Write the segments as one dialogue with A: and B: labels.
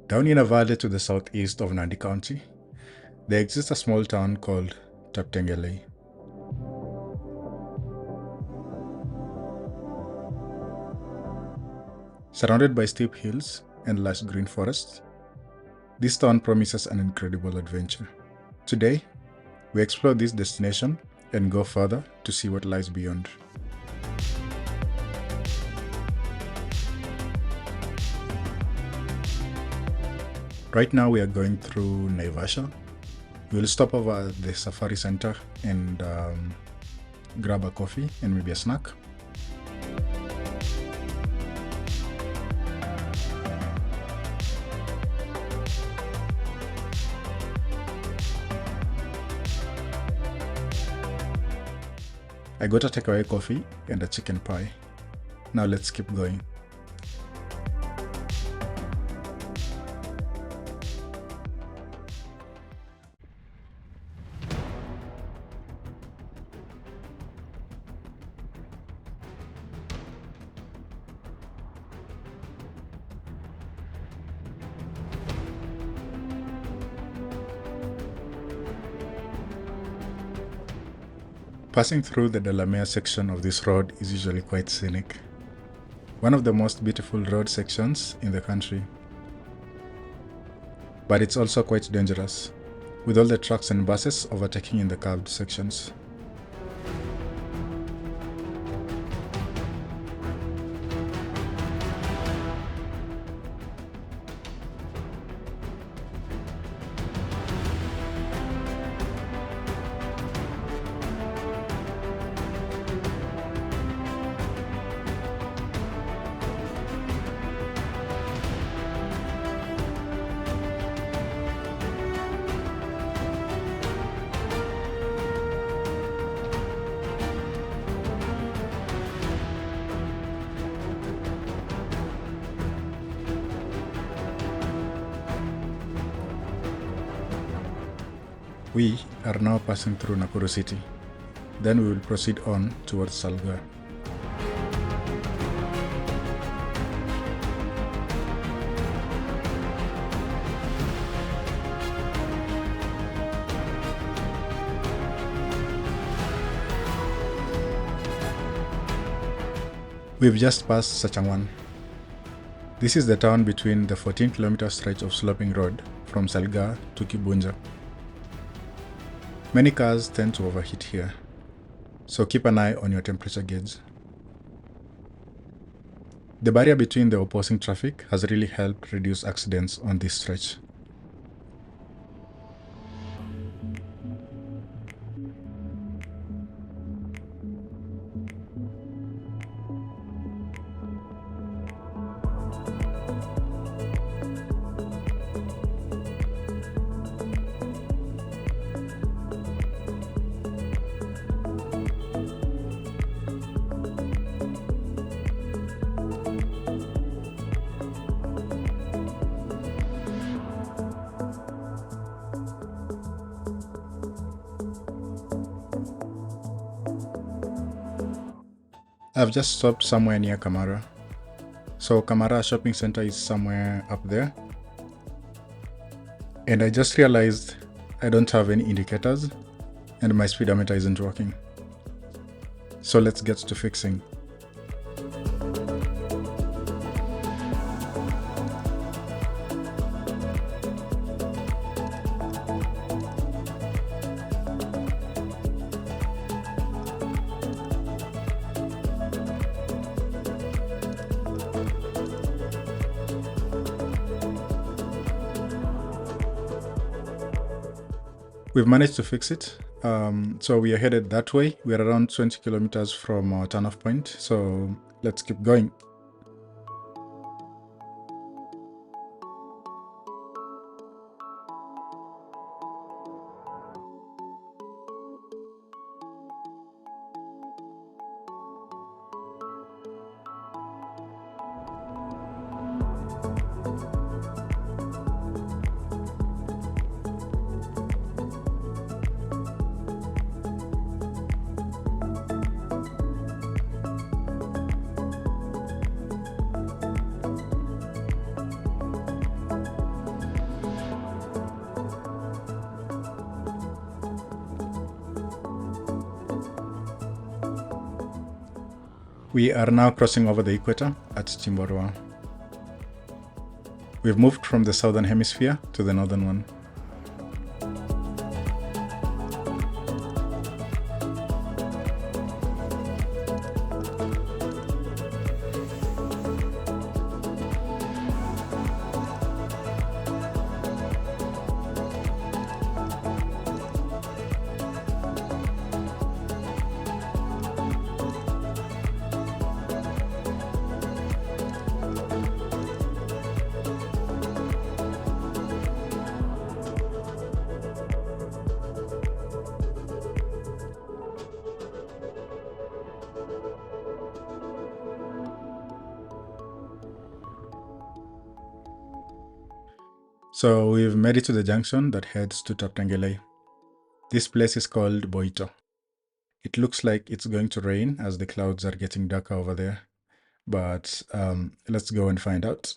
A: Down in a valley to the southeast of Nandi County, there exists a small town called Taptengele. Surrounded by steep hills and lush green forests, this town promises an incredible adventure. Today, we explore this destination and go further to see what lies beyond. Right now we are going through Naivasha. We will stop over at the Safari Center and grab a coffee and maybe a snack. I got a takeaway coffee and a chicken pie. Now let's keep going. Passing through the Delamere section of this road is usually quite scenic. One of the most beautiful road sections in the country. But it's also quite dangerous, with all the trucks and buses overtaking in the curved sections. We are now passing through Nakuru city. Then we will proceed on towards Salga. We've just passed Sachangwan. This is the town between the 14-kilometer stretch of sloping road from Salga to Kibunja. Many cars tend to overheat here, so keep an eye on your temperature gauge. The barrier between the opposing traffic has really helped reduce accidents on this stretch. I've just stopped somewhere near Kamara. So Kamara Shopping Center is somewhere up there. And I just realized I don't have any indicators and my speedometer isn't working. So let's get to fixing. We've managed to fix it. So we are headed that way. We are around 20 kilometers from our turn-off point. So let's keep going. We are now crossing over the equator at Chimborwa. We've moved from the southern hemisphere to the northern one. So we've made it to the junction that heads to Taptangele. This place is called Boito. It looks like it's going to rain as the clouds are getting darker over there, but let's go and find out.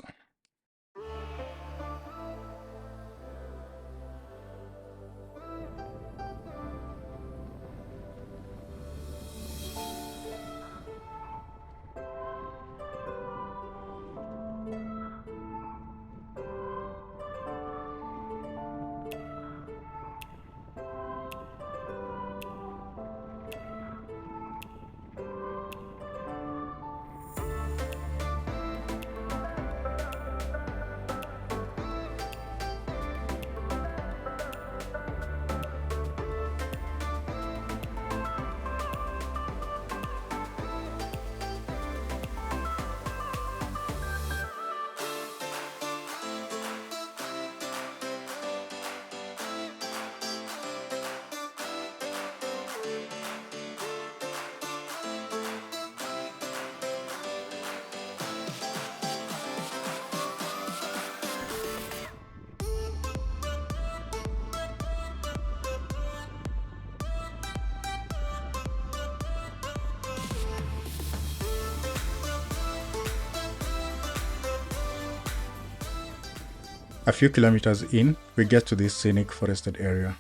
A: A few kilometers in, we get to this scenic forested area.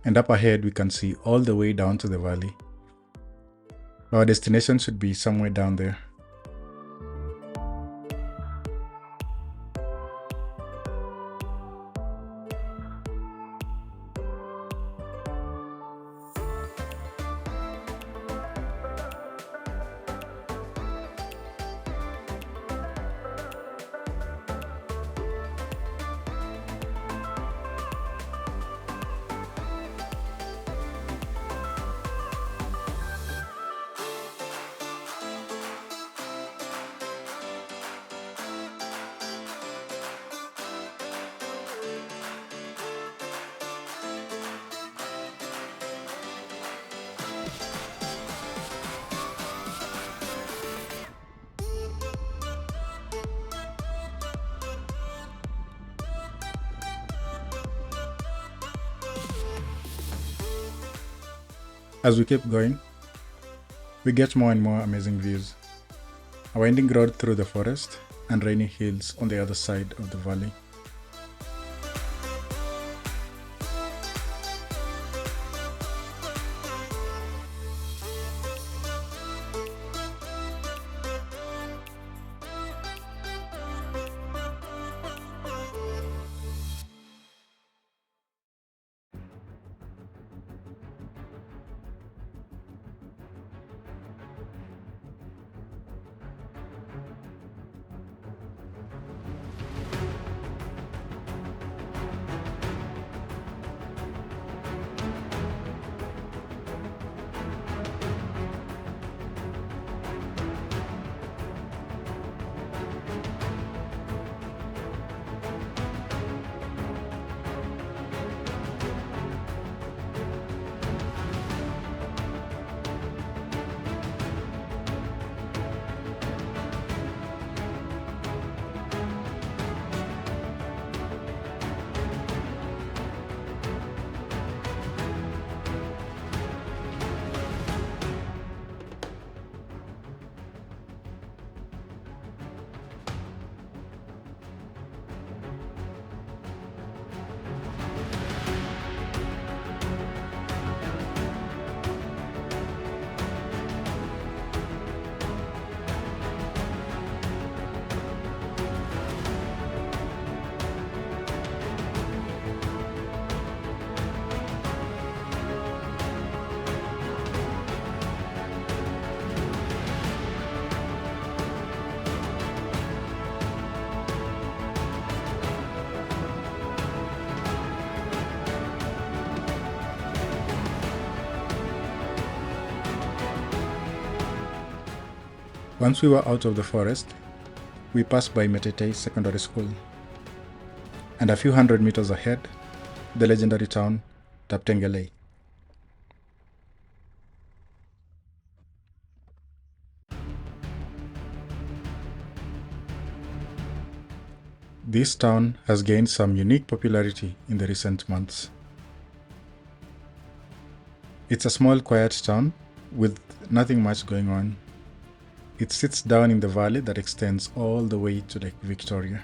A: And up ahead, we can see all the way down to the valley. Our destination should be somewhere down there. As we keep going, we get more and more amazing views. A winding road through the forest and rainy hills on the other side of the valley. Once we were out of the forest, we passed by Metetei Secondary School, and a few hundred meters ahead, the legendary town Taptengelei. This town has gained some unique popularity in the recent months. It's a small, quiet town with nothing much going on. It sits down in the valley that extends all the way to Lake Victoria.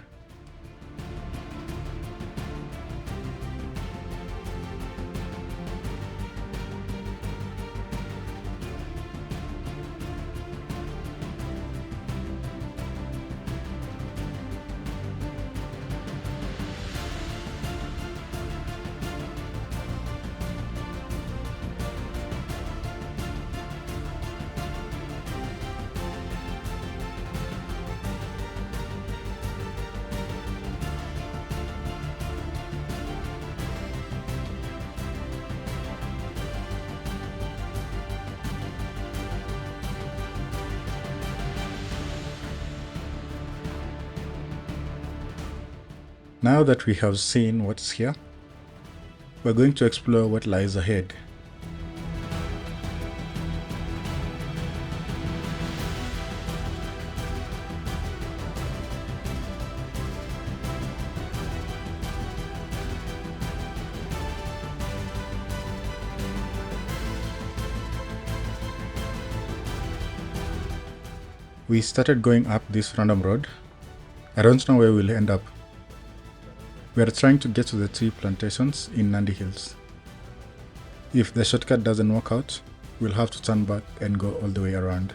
A: Now that we have seen what's here, we're going to explore what lies ahead. We started going up this random road. I don't know where we'll end up. We are trying to get to the tea plantations in Nandi Hills. If the shortcut doesn't work out, we'll have to turn back and go all the way around.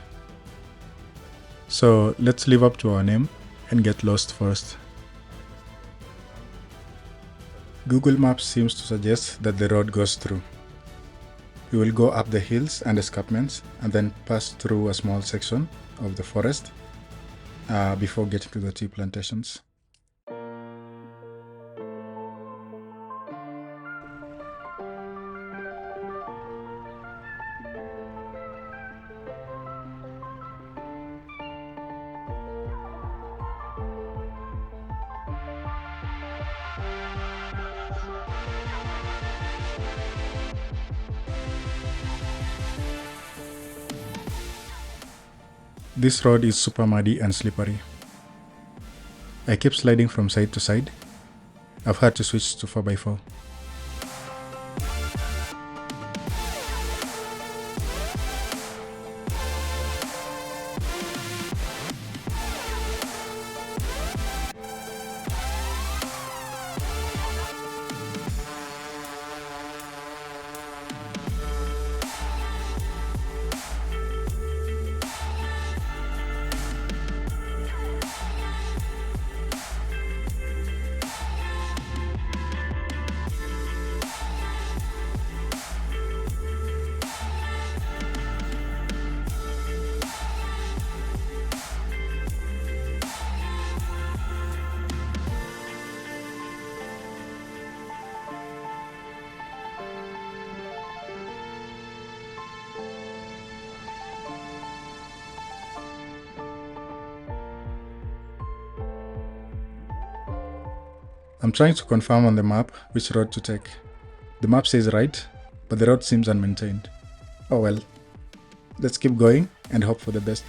A: So let's live up to our name and get lost first. Google Maps seems to suggest that the road goes through. We will go up the hills and escarpments and then pass through a small section of the forest before getting to the tea plantations. This road is super muddy and slippery. I keep sliding from side to side. I've had to switch to 4x4. I'm trying to confirm on the map which road to take. The map says right, but the road seems unmaintained. Oh well. Let's keep going and hope for the best.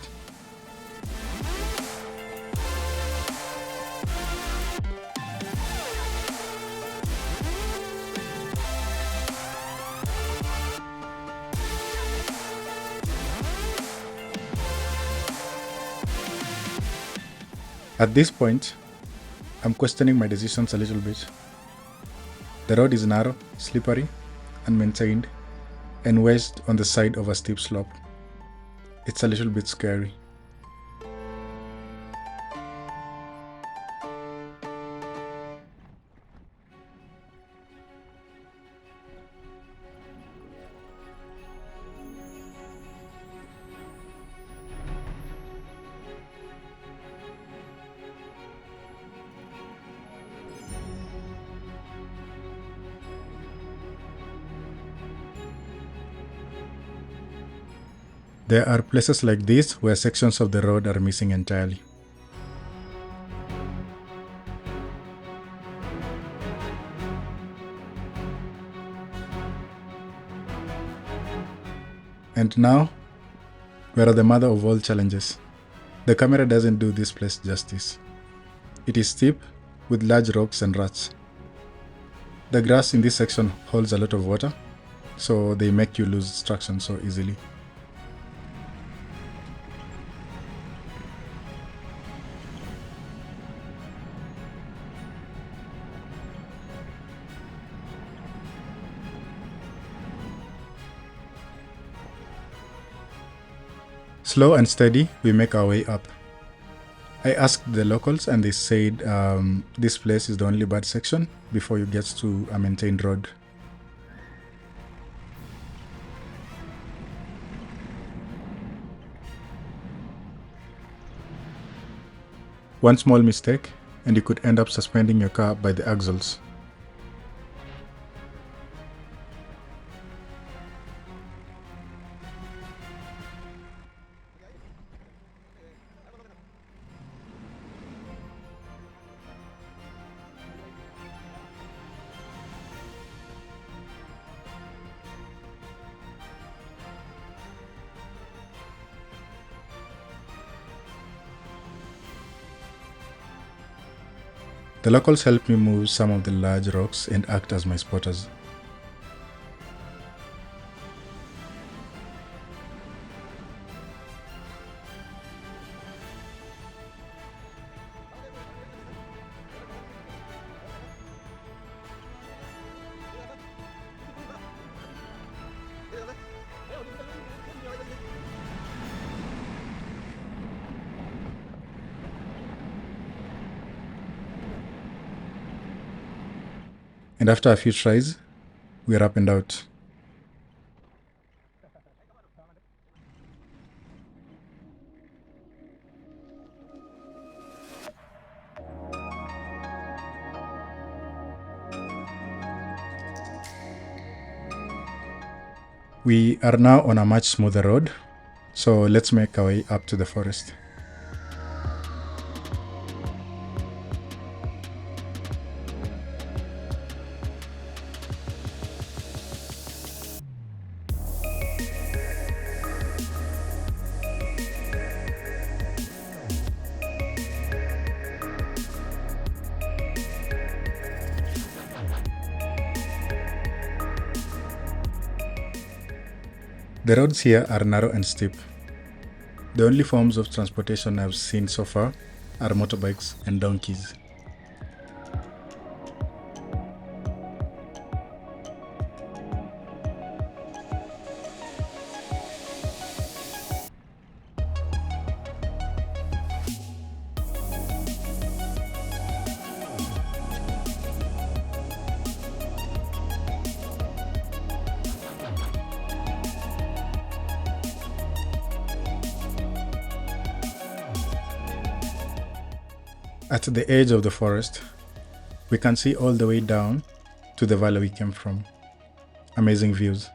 A: At this point, I'm questioning my decisions a little bit. The road is narrow, slippery, unmaintained, and wedged on the side of a steep slope. It's a little bit scary. There are places like this where sections of the road are missing entirely. And now, we are the mother of all challenges. The camera doesn't do this place justice. It is steep, with large rocks and ruts. The grass in this section holds a lot of water, so they make you lose traction so easily. Slow and steady, we make our way up. I asked the locals and they said this place is the only bad section before you get to a maintained road. One small mistake and you could end up suspending your car by the axles. The locals helped me move some of the large rocks and act as my spotters. And after a few tries, we are up and out. We are now on a much smoother road, so let's make our way up to the forest. The roads here are narrow and steep. The only forms of transportation I've seen so far are motorbikes and donkeys. At the edge of the forest, we can see all the way down to the valley we came from. Amazing views.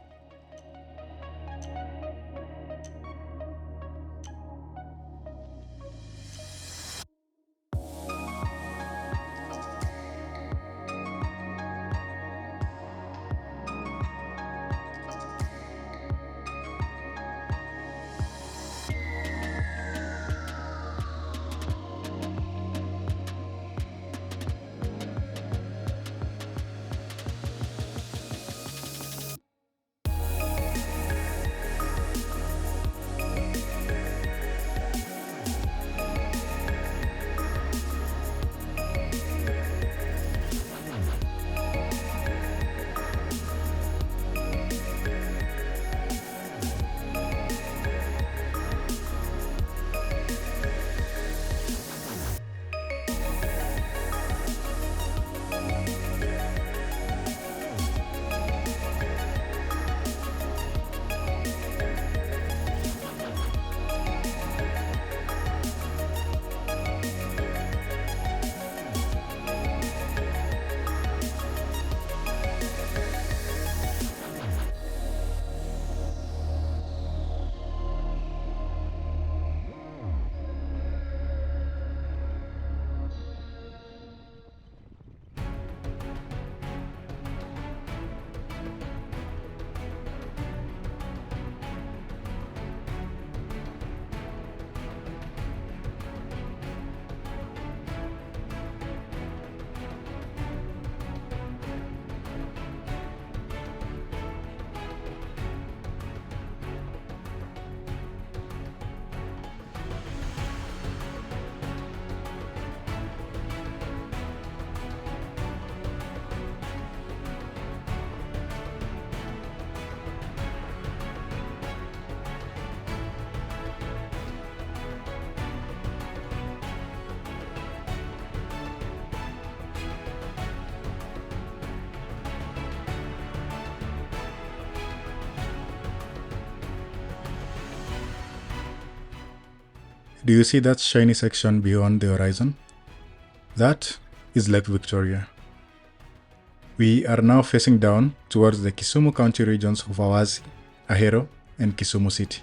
A: Do you see that shiny section beyond the horizon? That is Lake Victoria. We are now facing down towards the Kisumu County regions of Awasi, Ahero, and Kisumu City.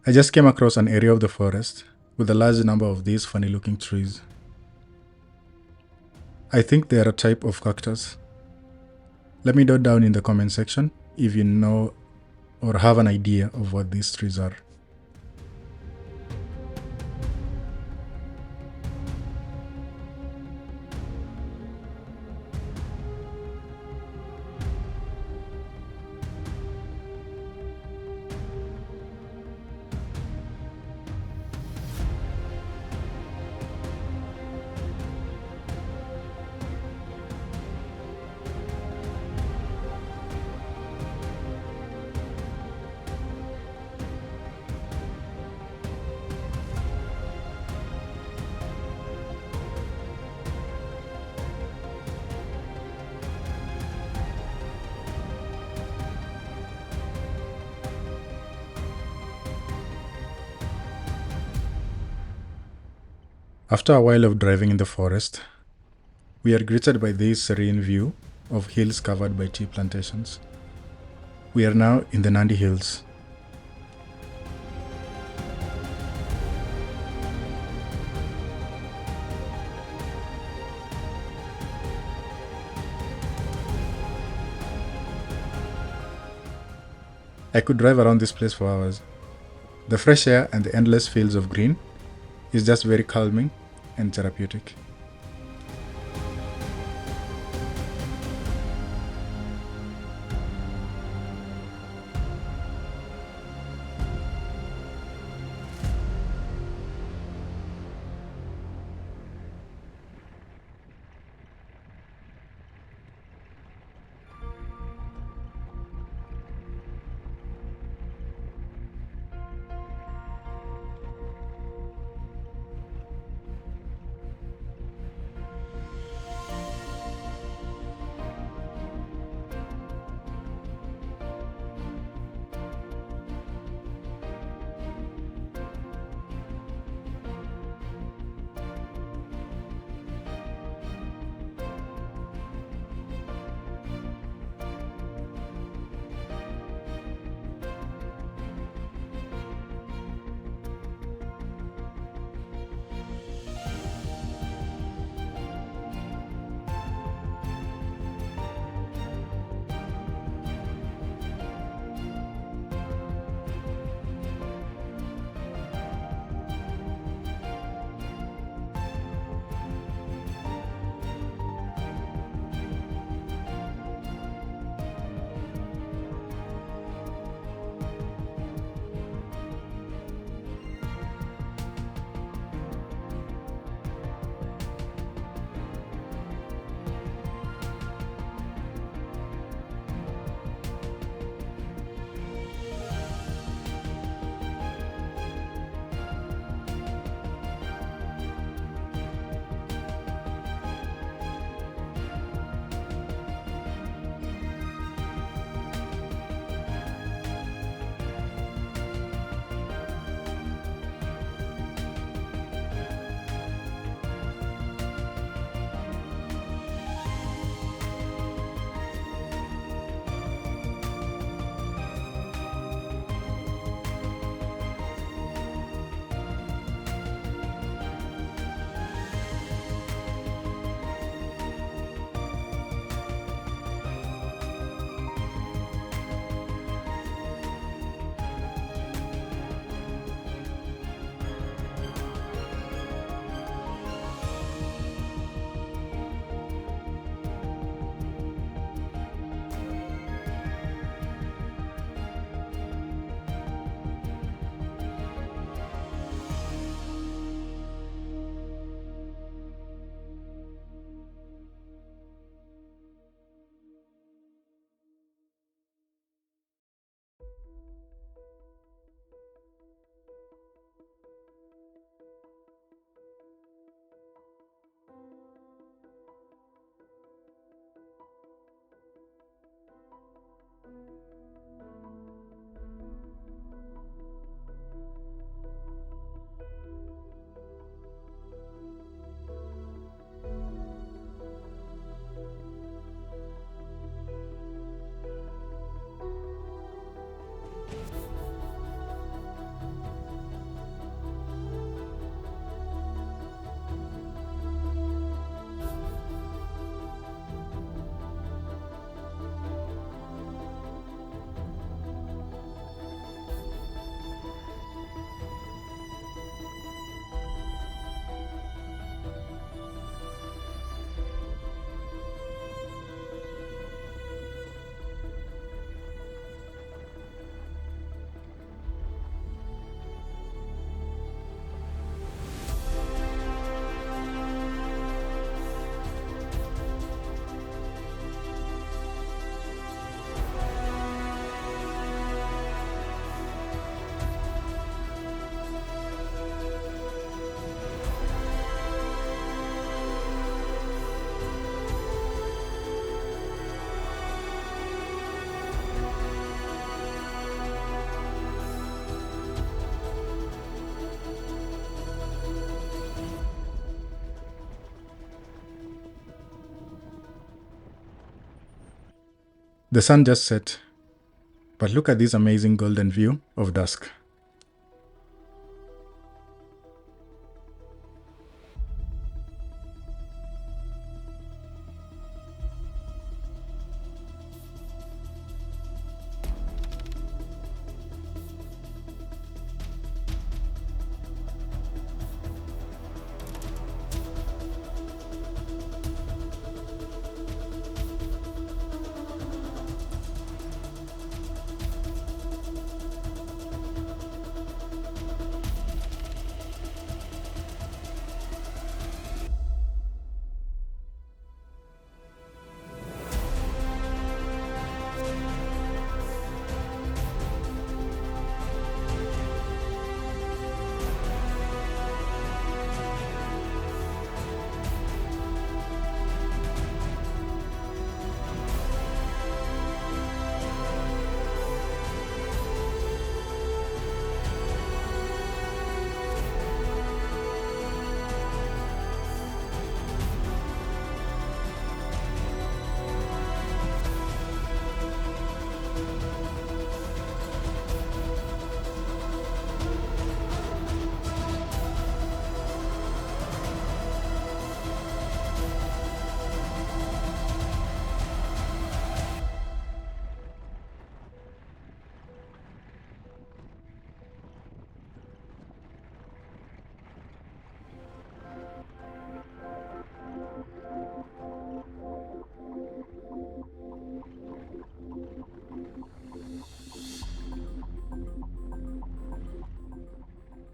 A: I just came across an area of the forest with a large number of these funny looking trees. I think they are a type of cactus. Let me know down in the comment section if you know or have an idea of what these trees are. After a while of driving in the forest, we are greeted by this serene view of hills covered by tea plantations. We are now in the Nandi Hills. I could drive around this place for hours. The fresh air and the endless fields of green is just very calming and therapeutic. The sun just set, but look at this amazing golden view of dusk.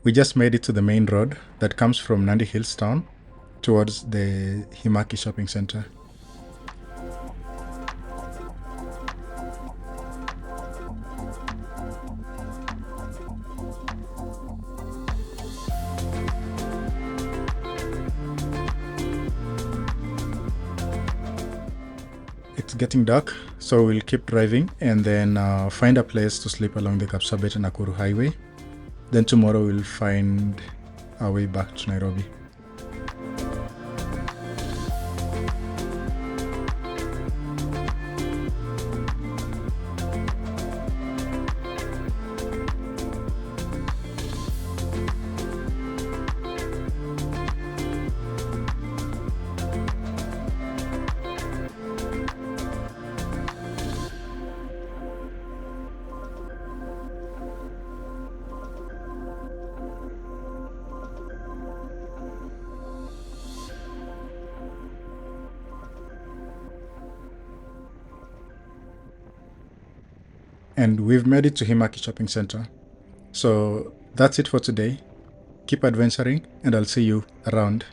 A: We just made it to the main road that comes from Nandi Hills town towards the Himaki shopping center. It's getting dark, so we'll keep driving and then find a place to sleep along the Kapsabet and Nakuru highway. Then tomorrow we'll find our way back to Nairobi. And we've made it to Himaki Shopping Center. So that's it for today. Keep adventuring and I'll see you around.